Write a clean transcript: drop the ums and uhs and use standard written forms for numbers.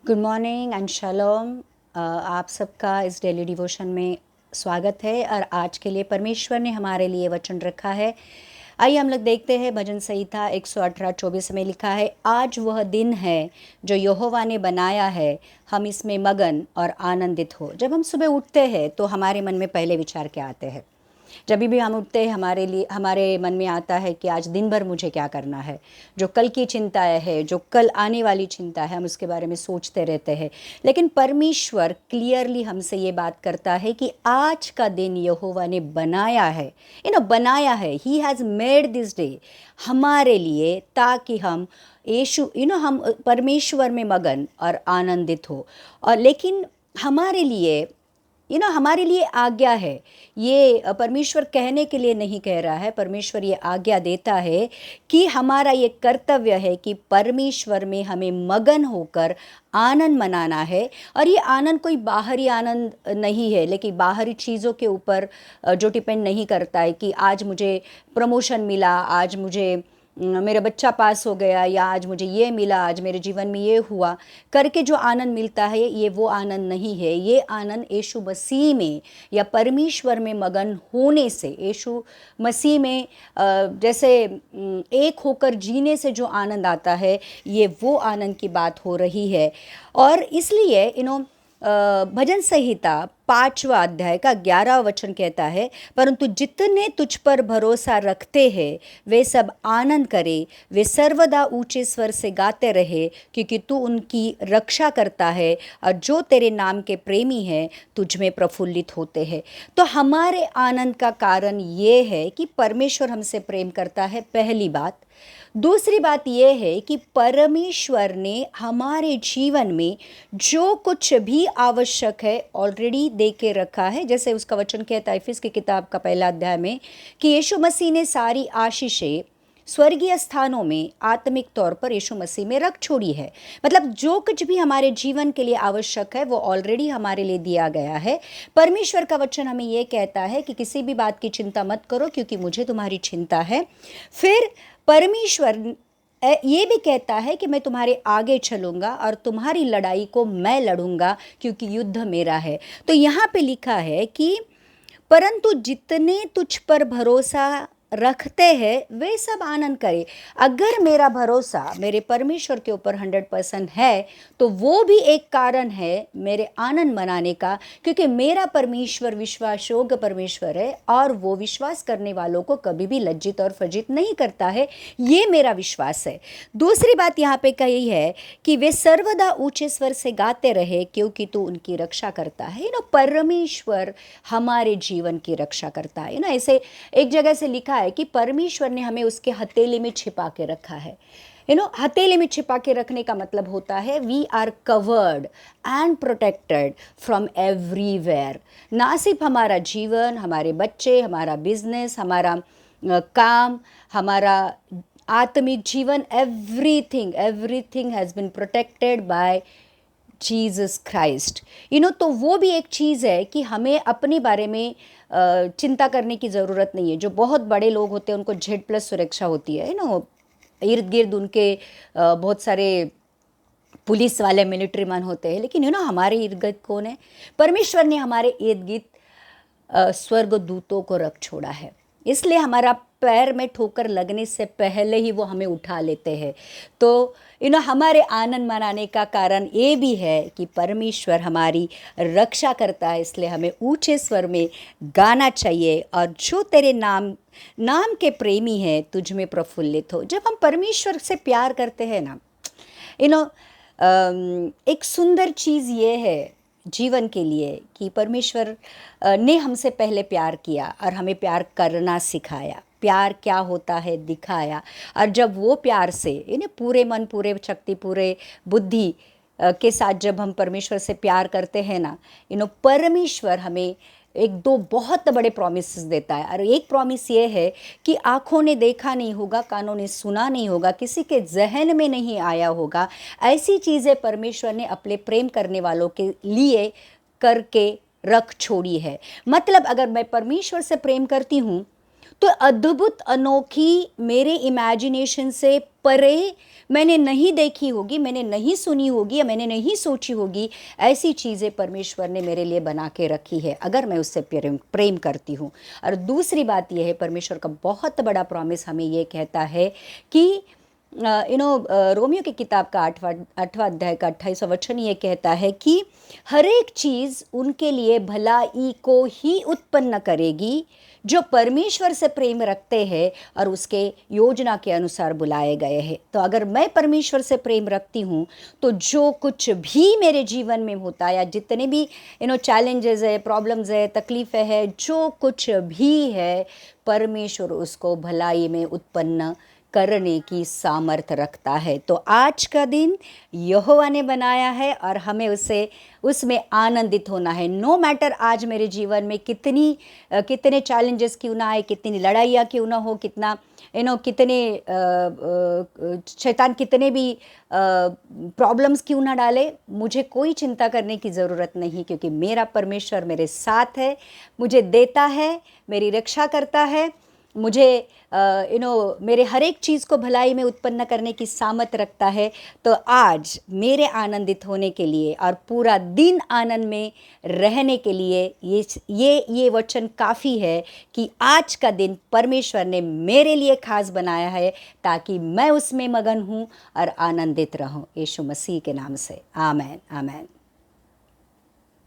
Good morning and शलोम। आप सबका इस डेली डिवोशन में स्वागत है और आज के लिए परमेश्वर ने हमारे लिए वचन रखा है। आइए हम लोग देखते हैं भजन संहिता 118:24 में लिखा है, आज वह दिन है जो यहोवा ने बनाया है, हम इसमें मगन और आनंदित हो। जब हम सुबह उठते हैं तो हमारे मन में पहले विचार क्या आते हैं? जब भी हम उठते हैं हमारे मन में आता है कि आज दिन भर मुझे क्या करना है। जो कल की चिंताएं है, जो कल आने वाली चिंता है, हम उसके बारे में सोचते रहते हैं। लेकिन परमेश्वर क्लियरली हमसे ये बात करता है कि आज का दिन यहोवा ने बनाया है, बनाया है। He has made this day हमारे लिए, ताकि हम हम परमेश्वर में मगन और आनंदित हो। और लेकिन हमारे लिए हमारे लिए आज्ञा है। ये परमेश्वर कहने के लिए नहीं कह रहा है, परमेश्वर ये आज्ञा देता है कि हमारा ये कर्तव्य है कि परमेश्वर में हमें मगन होकर आनंद मनाना है। और ये आनंद कोई बाहरी आनंद नहीं है, लेकिन बाहरी चीज़ों के ऊपर जो डिपेंड नहीं करता है कि आज मुझे प्रमोशन मिला, आज मुझे मेरा बच्चा पास हो गया, या आज मुझे ये मिला, आज मेरे जीवन में ये हुआ करके जो आनंद मिलता है, ये वो आनंद नहीं है। ये आनंद यीशु मसीह में या परमेश्वर में मगन होने से, यीशु मसीह में जैसे एक होकर जीने से जो आनंद आता है, ये वो आनंद की बात हो रही है। और इसलिए भजन संहिता 5वां अध्याय का 11वां वचन कहता है, परंतु जितने तुझ पर भरोसा रखते हैं वे सब आनंद करे, वे सर्वदा ऊंचे स्वर से गाते रहे, क्योंकि तू उनकी रक्षा करता है और जो तेरे नाम के प्रेमी हैं तुझ में प्रफुल्लित होते हैं। तो हमारे आनंद का कारण ये है कि परमेश्वर हमसे प्रेम करता है, पहली बात। दूसरी बात यह है कि परमेश्वर ने हमारे जीवन में जो कुछ भी आवश्यक है ऑलरेडी दे के रखा है। जैसे उसका वचन कहता है इफिस की किताब का 1 अध्याय में कि यीशु मसीह ने सारी आशीषें स्वर्गीय स्थानों में आत्मिक तौर पर यीशु मसीह में रख छोड़ी है। मतलब जो कुछ भी हमारे जीवन के लिए आवश्यक है वो ऑलरेडी हमारे लिए दिया गया है। परमेश्वर का वचन हमें ये कहता है कि किसी भी बात की चिंता मत करो, क्योंकि मुझे तुम्हारी चिंता है। फिर परमेश्वर ये भी कहता है कि मैं तुम्हारे आगे चलूँगा और तुम्हारी लड़ाई को मैं लड़ूंगा, क्योंकि युद्ध मेरा है। तो यहाँ पे लिखा है कि परंतु जितने तुझ पर भरोसा रखते हैं वे सब आनंद करें। अगर मेरा भरोसा मेरे परमेश्वर के ऊपर 100% है तो वो भी एक कारण है मेरे आनंद मनाने का, क्योंकि मेरा परमेश्वर विश्वास योग्य परमेश्वर है और वो विश्वास करने वालों को कभी भी लज्जित और फजित नहीं करता है। ये मेरा विश्वास है। दूसरी बात यहाँ पे कही है कि वे सर्वदा ऊंचे स्वर से गाते रहे, क्योंकि तू उनकी रक्षा करता है। परमेश्वर हमारे जीवन की रक्षा करता है। ऐसे एक जगह से लिखा है कि परमेश्वर ने हमें उसके हथेली में छिपा के रखा है। हथेली में छिपा के रखने का मतलब होता है we are covered and protected from everywhere. ना सिर्फ हमारा जीवन, हमारे बच्चे, हमारा बिजनेस, हमारा काम, हमारा आत्मिक जीवन, everything has been protected by Jesus Christ. तो वो भी एक चीज़ है कि हमें अपने बारे में चिंता करने की ज़रूरत नहीं है। जो बहुत बड़े लोग होते हैं उनको Z+ सुरक्षा होती है इर्द गिर्द उनके बहुत सारे पुलिस वाले, मिलिट्री मैन होते हैं। लेकिन हमारे इर्द गिर्द कौन है? परमेश्वर ने हमारे इर्द गिर्द स्वर्ग दूतों को रख छोड़ा है। इसलिए हमारा पैर में ठोकर लगने से पहले ही वो हमें उठा लेते हैं। तो हमारे आनंद मनाने का कारण ये भी है कि परमेश्वर हमारी रक्षा करता है, इसलिए हमें ऊंचे स्वर में गाना चाहिए। और जो तेरे नाम के प्रेमी हैं तुझ में प्रफुल्लित हो। जब हम परमेश्वर से प्यार करते हैं ना, एक सुंदर चीज़ ये है जीवन के लिए कि परमेश्वर ने हमसे पहले प्यार किया और हमें प्यार करना सिखाया, प्यार क्या होता है दिखाया। और जब वो प्यार से पूरे मन, पूरे शक्ति, पूरे बुद्धि के साथ जब हम परमेश्वर से प्यार करते हैं ना, परमेश्वर हमें एक दो बहुत बड़े प्रॉमिसेस देता है। और एक प्रॉमिस ये है कि आँखों ने देखा नहीं होगा, कानों ने सुना नहीं होगा, किसी के जहन में नहीं आया होगा, ऐसी चीज़ें परमेश्वर ने अपने प्रेम करने वालों के लिए करके रख छोड़ी है। मतलब अगर मैं परमेश्वर से प्रेम करती हूँ तो अद्भुत, अनोखी, मेरे इमेजिनेशन से परे मैंने नहीं देखी होगी, मैंने नहीं सुनी होगी या मैंने नहीं सोची होगी, ऐसी चीज़ें परमेश्वर ने मेरे लिए बना के रखी है अगर मैं उससे प्रेम प्रेम करती हूँ। और दूसरी बात यह है, परमेश्वर का बहुत बड़ा प्रॉमिस हमें ये कहता है कि रोमियो की किताब का 8वां अध्याय का 28वां वचन ये कहता है कि हर एक चीज़ उनके लिए भलाई को ही उत्पन्न करेगी जो परमेश्वर से प्रेम रखते हैं और उसके योजना के अनुसार बुलाए गए हैं। तो अगर मैं परमेश्वर से प्रेम रखती हूँ तो जो कुछ भी मेरे जीवन में होता है या जितने भी चैलेंजेस है, प्रॉब्लम्स है, तकलीफ़ें है, जो कुछ भी है, परमेश्वर उसको भलाई में उत्पन्न करने की सामर्थ रखता है। तो आज का दिन यहोवा ने बनाया है और हमें उसमें आनंदित होना है। नो मैटर आज मेरे जीवन में कितने चैलेंजेस क्यों ना आए, कितनी लड़ाइयाँ क्यों ना हो, कितने शैतान कितने भी प्रॉब्लम्स क्यों ना डाले, मुझे कोई चिंता करने की ज़रूरत नहीं, क्योंकि मेरा परमेश्वर मेरे साथ है, मुझे देता है, मेरी रक्षा करता है, मुझे मेरे हर एक चीज़ को भलाई में उत्पन्न करने की सामर्थ रखता है। तो आज मेरे आनंदित होने के लिए और पूरा दिन आनंद में रहने के लिए ये वचन काफ़ी है कि आज का दिन परमेश्वर ने मेरे लिए खास बनाया है ताकि मैं उसमें मगन हूँ और आनंदित रहूँ। यीशु मसीह के नाम से आमेन, आमेन।